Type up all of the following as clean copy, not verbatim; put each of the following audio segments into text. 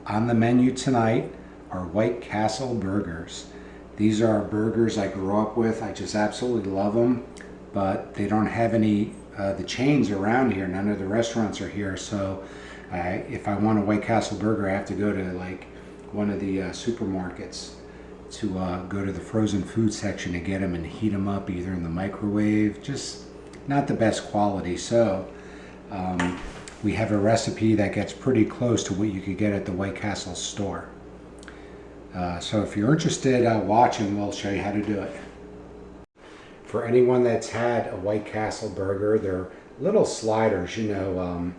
On the menu tonight are White Castle burgers. These are burgers I grew up with. I just absolutely love them, but they don't have any, the chains around here. None of the restaurants are here, so if I want a White Castle burger, I have to go to like one of the supermarkets to go to the frozen food section and get them and heat them up either in the microwave. Just not the best quality. So we have a recipe that gets pretty close to what you could get at the White Castle store. So if you're interested, watching, we'll show you how to do it. For anyone that's had a White Castle burger, they're little sliders, you know,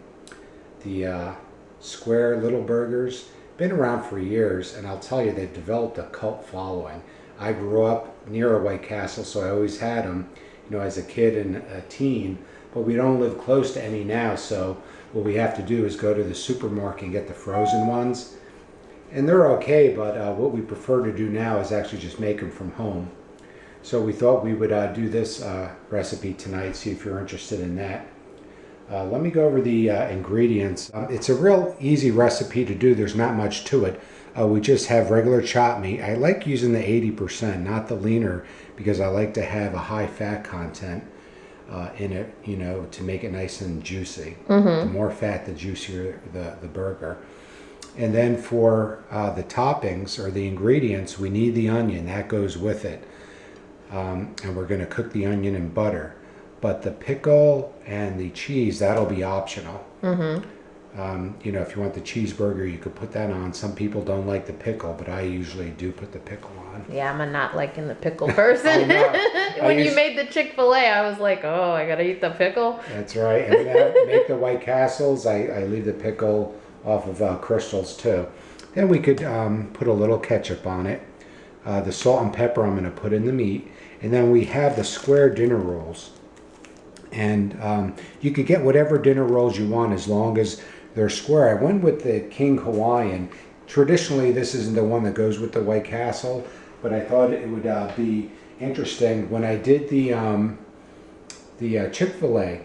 the square little burgers. Been around for years, and I'll tell you, they've developed a cult following. I grew up near a White Castle, so I always had them, you know, as a kid and a teen, but we don't live close to any now, so what we have to do is go to the supermarket and get the frozen ones. And they're okay, but what we prefer to do now is actually just make them from home. So we thought we would do this recipe tonight, see if you're interested in that. Let me go over the ingredients. It's a real easy recipe to do. There's not much to it. We just have regular chopped meat. I like using the 80%, not the leaner, because I like to have a high fat content in it, you know, to make it nice and juicy. The more fat, the juicier the burger. And then for the toppings or the ingredients, we need the onion. That goes with it. And we're going to cook the onion in butter. But the pickle and the cheese, that'll be optional. You know, if you want the cheeseburger, you could put that on. Some people don't like the pickle, but I usually do put the pickle on. Yeah, I'm a not liking the pickle person. When you made the Chick-fil-A, I was like, oh, I gotta eat the pickle. That's right. And when I make the White Castles, I leave the pickle off of crystals too. Then we could put a little ketchup on it. The salt and pepper I'm going to put in the meat. And then we have the square dinner rolls. And you could get whatever dinner rolls you want as long as they're square. I went with the King Hawaiian. Traditionally, this isn't the one that goes with the White Castle, but I thought it would be interesting. When I did the Chick-fil-A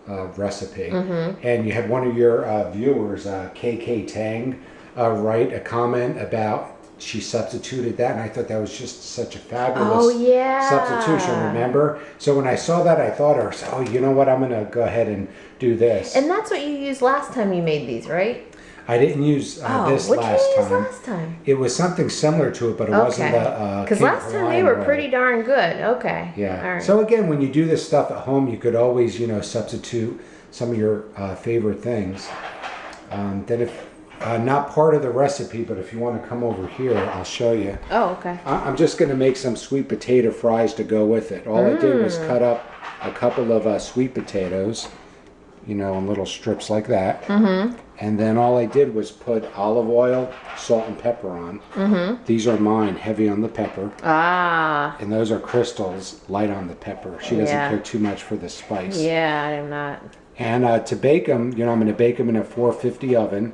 recipe, and you had one of your viewers, KK Tang, write a comment about she substituted that, and I thought that was just such a fabulous substitution, remember? So when I saw that, I thought, oh, you know what, I'm going to go ahead and do this. And that's what you used last time you made these, right? I didn't use this last time. What did you use last time? It was something similar to it, but it wasn't the because last time they were pretty darn good. Okay. Yeah. All right. So again, when you do this stuff at home, you could always, you know, substitute some of your favorite things. Then if not part of the recipe, but if you want to come over here, I'll show you. Oh, okay. I'm just going to make some sweet potato fries to go with it. All I did was cut up a couple of sweet potatoes, you know, in little strips like that. And then all I did was put olive oil, salt, and pepper on. These are mine, heavy on the pepper. And those are Crystal's, light on the pepper. She doesn't care too much for the spice. Yeah, I am not. And to bake them, you know, I'm going to bake them in a 450 oven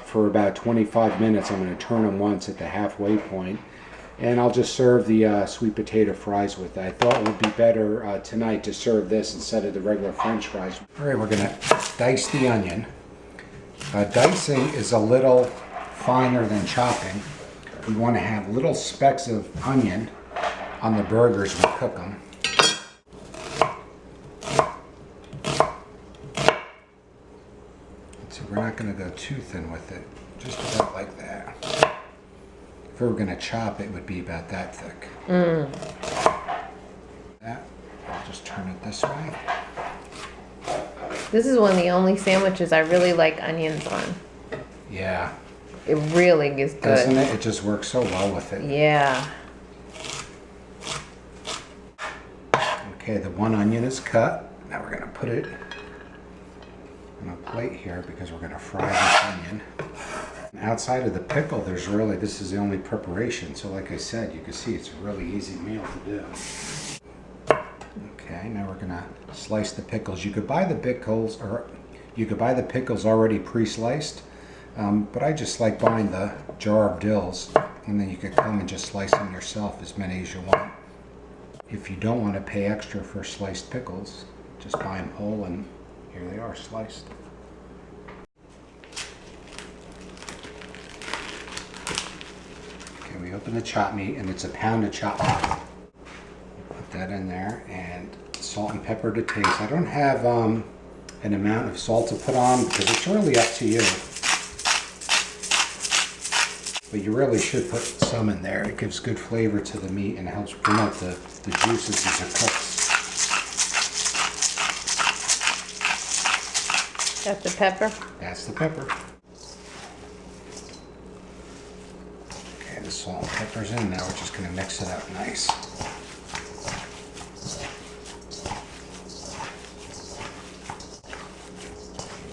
for about 25 minutes. I'm going to turn them once at the halfway point, and I'll just serve the sweet potato fries with it. I thought it would be better tonight to serve this instead of the regular French fries. All right, we're going to dice the onion. Dicing is a little finer than chopping. We want to have little specks of onion on the burgers when we cook them. So we're not going to go too thin with it, just about like that. If we were going to chop, it would be about that thick. That, I'll just turn it this way. This is one of the only sandwiches I really like onions on. Yeah. It really is good. Doesn't it? It just works so well with it. Yeah. Okay, the one onion is cut. Now we're going to put it on a plate here because we're going to fry this onion. Outside of the pickle, there's really, this is the only preparation. So like I said, you can see it's a really easy meal to do. Okay, now we're going to slice the pickles. You could buy the pickles, or you could buy the pickles already pre-sliced, but I just like buying the jar of dills, and then you could come and just slice them yourself, as many as you want. If you don't want to pay extra for sliced pickles, just buy them whole, and here they are sliced. of the chopped meat, and it's a pound of chopped meat. Put that in there, and salt and pepper to taste. I don't have an amount of salt to put on because it's really up to you. But you really should put some in there. It gives good flavor to the meat and helps promote the juices as it cooks. That's the pepper? That's the pepper. Okay, the salt and pepper's in. Now we're just going to mix it up nice.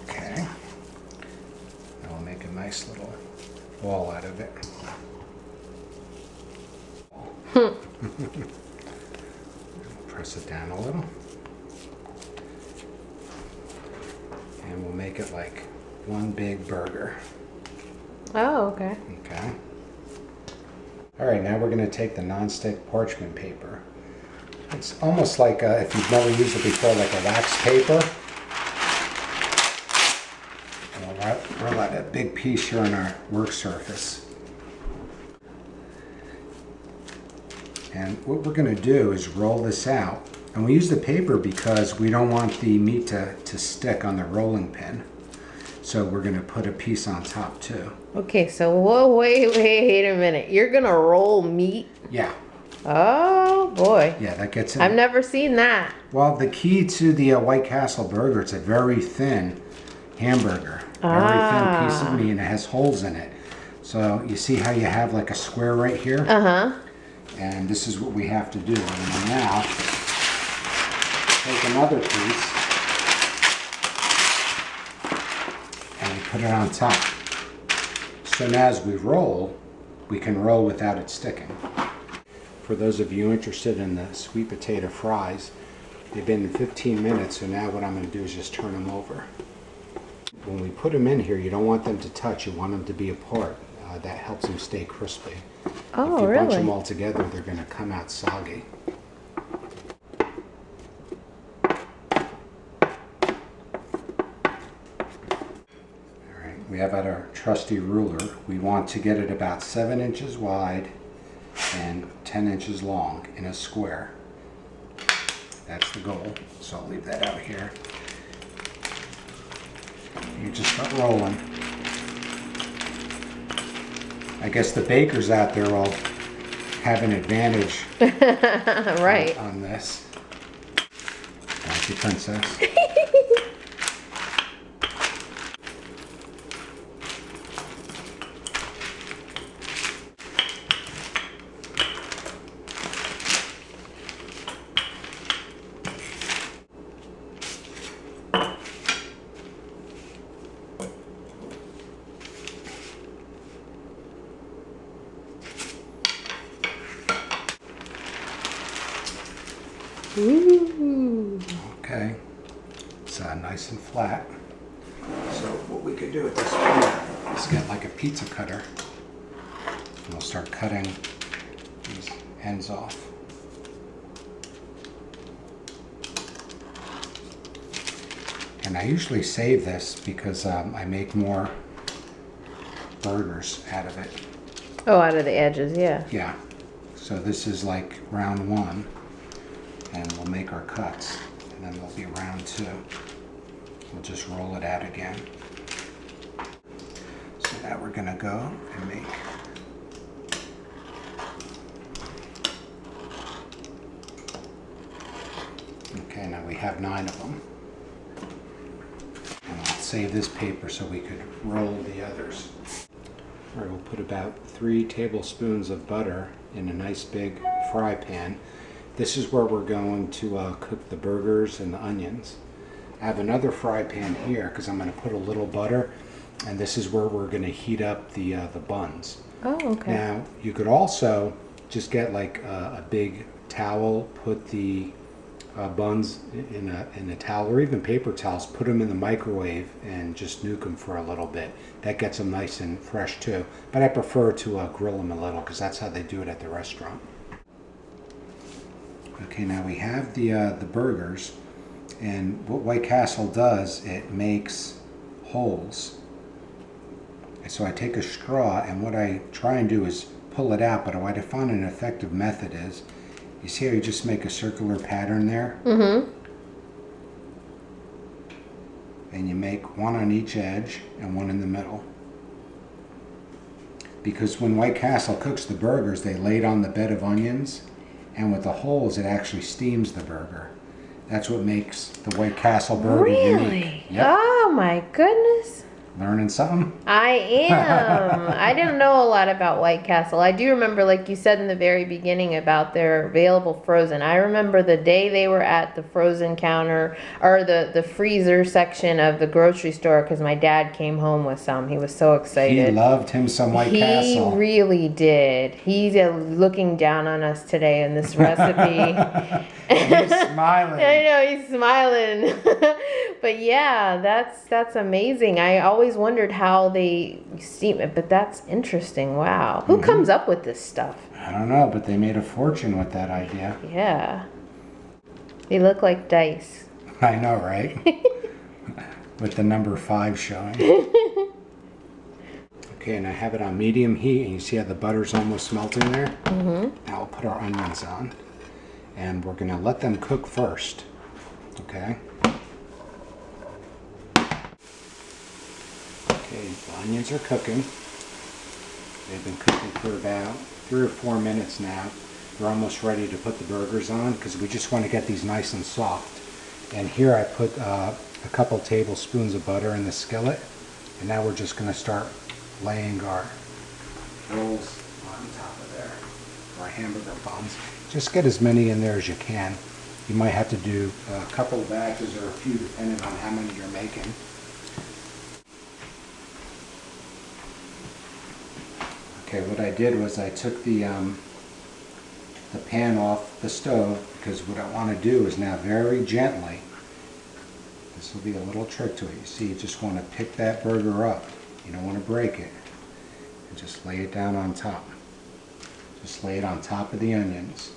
Okay. Now we'll make a nice little ball out of it. Press it down a little. And we'll make it like one big burger. Oh, okay. Okay. All right, now we're going to take the nonstick parchment paper. It's almost like, if you've never used it before, like a wax paper. And we'll roll out a big piece here on our work surface. And what we're going to do is roll this out. And we use the paper because we don't want the meat to stick on the rolling pin. So we're going to put a piece on top too. Okay, so whoa, wait a minute. You're gonna roll meat? Yeah. Oh boy. Yeah, that gets in. I've never seen that. Well, the key to the White Castle burger, it's a very thin hamburger. Very thin piece of meat, and it has holes in it. So you see how you have like a square right here? Uh-huh. And this is what we have to do. And now, take another piece and we put it on top. So now as we roll, we can roll without it sticking. For those of you interested in the sweet potato fries, they've been 15 minutes, so now what I'm going to do is just turn them over. When we put them in here, you don't want them to touch, you want them to be apart. That helps them stay crispy. Oh, if you bunch really? them all together, they're going to come out soggy. We have at our trusty ruler, we want to get it about 7 inches wide and 10 inches long in a square. That's the goal, so I'll leave that out here. You just start rolling. I guess the bakers out there all have an advantage right. on this. Thank you, Princess. Ooh. Okay, it's nice and flat. So what we could do at this point is get like a pizza cutter. And we'll start cutting these ends off. And I usually save this because I make more burgers out of it. Oh, out of the edges, yeah. Yeah, so this is like round 1. And we'll make our cuts, and then there'll be round 2. We'll just roll it out again. So now we're gonna go and make okay, now we have 9 of them. And I'll save this paper so we could roll the others. All right, we'll put about 3 tablespoons of butter in a nice big fry pan. This is where we're going to cook the burgers and the onions. I have another fry pan here because I'm going to put a little butter, and this is where we're going to heat up the buns. Oh, okay. Now, you could also just get like a big towel, put the buns in a towel, or even paper towels, put them in the microwave and just nuke them for a little bit. That gets them nice and fresh too. But I prefer to grill them a little because that's how they do it at the restaurant. Okay, now we have the burgers, and what White Castle does, it makes holes. And so I take a straw, and what I try and do is pull it out, but what I found an effective method is, you see how you just make a circular pattern there? Mm-hmm. And you make one on each edge and one in the middle. Because when White Castle cooks the burgers, they lay it on the bed of onions, and with the holes, it actually steams the burger. That's what makes the White Castle burger unique. Really? Yep. Oh my goodness. Learning something? I am. I didn't know a lot about White Castle. I do remember, like you said in the very beginning, about their available frozen. I remember the day they were at the frozen counter, or the freezer section of the grocery store, because my dad came home with some. He was so excited. He loved him some White Castle. He really did. He's looking down on us today in this recipe. He's smiling. I know, he's smiling. But yeah, that's amazing. I always wondered how they steam it, but that's interesting. Wow. Who comes up with this stuff? I don't know, but they made a fortune with that idea. Yeah. They look like dice. I know, right? With the number 5 showing. Okay, and I have it on medium heat, and you see how the butter's almost melting there? Mm-hmm. Now we'll put our onions on, and we're going to let them cook first. Okay? Okay, the onions are cooking. They've been cooking for about 3 or 4 minutes now. We're almost ready to put the burgers on because we just want to get these nice and soft. And here I put a couple tablespoons of butter in the skillet. And now we're just going to start laying our rolls on top of there, our hamburger buns. Just get as many in there as you can. You might have to do a couple of batches or a few depending on how many you're making. Okay, what I did was I took the pan off the stove, because what I want to do is now very gently, this will be a little trick to it. You see, you just want to pick that burger up. You don't want to break it. And just lay it down on top. Just lay it on top of the onions.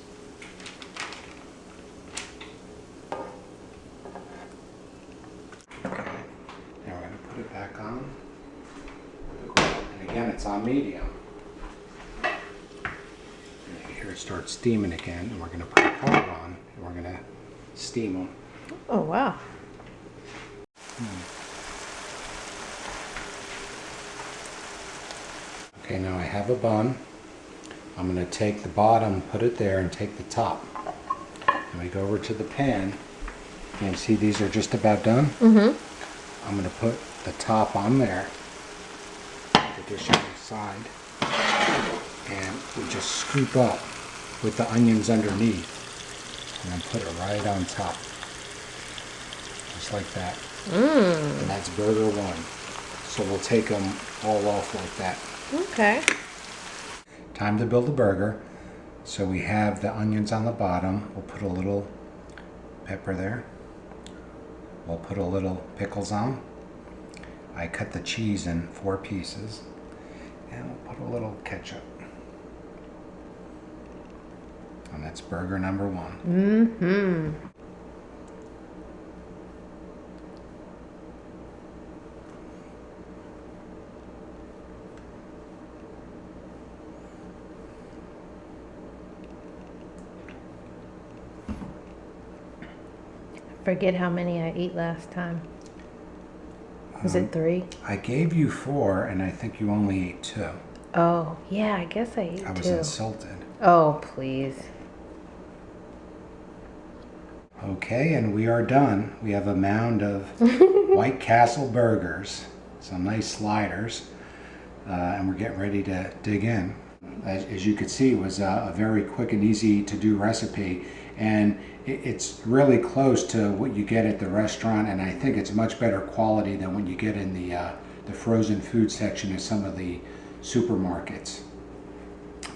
Okay, now we're going to put it back on. And again, it's on medium. Here it starts steaming again, and we're going to put a cover on, and we're going to steam them. Oh, wow. Okay, now I have a bun. I'm going to take the bottom, put it there, and take the top. And we go over to the pan. And see, these are just about done. Mm-hmm. I'm going to put the top on there, the dish on the side, and we just scoop up with the onions underneath, and then put it right on top, just like that. And that's burger 1. So we'll take them all off like that. Okay. Time to build a burger. So we have the onions on the bottom. We'll put a little pepper there. We'll put a little pickles on. I cut the cheese in 4 pieces. And we'll put a little ketchup. And that's burger number 1. Mm-hmm. Forget how many I ate last time. Was it 3? I gave you 4, and I think you only ate 2. Oh, yeah, I guess I ate 2. I was insulted. Oh, please. Okay, and we are done. We have a mound of White Castle burgers, some nice sliders, and we're getting ready to dig in. As you could see, it was a very quick and easy to do recipe, and it's really close to what you get at the restaurant, and I think it's much better quality than what you get in the frozen food section of some of the supermarkets.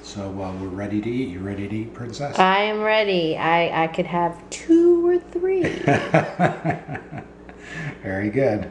So we're ready to eat. You ready to eat, Princess? I am ready. I could have 2 or 3. Very good.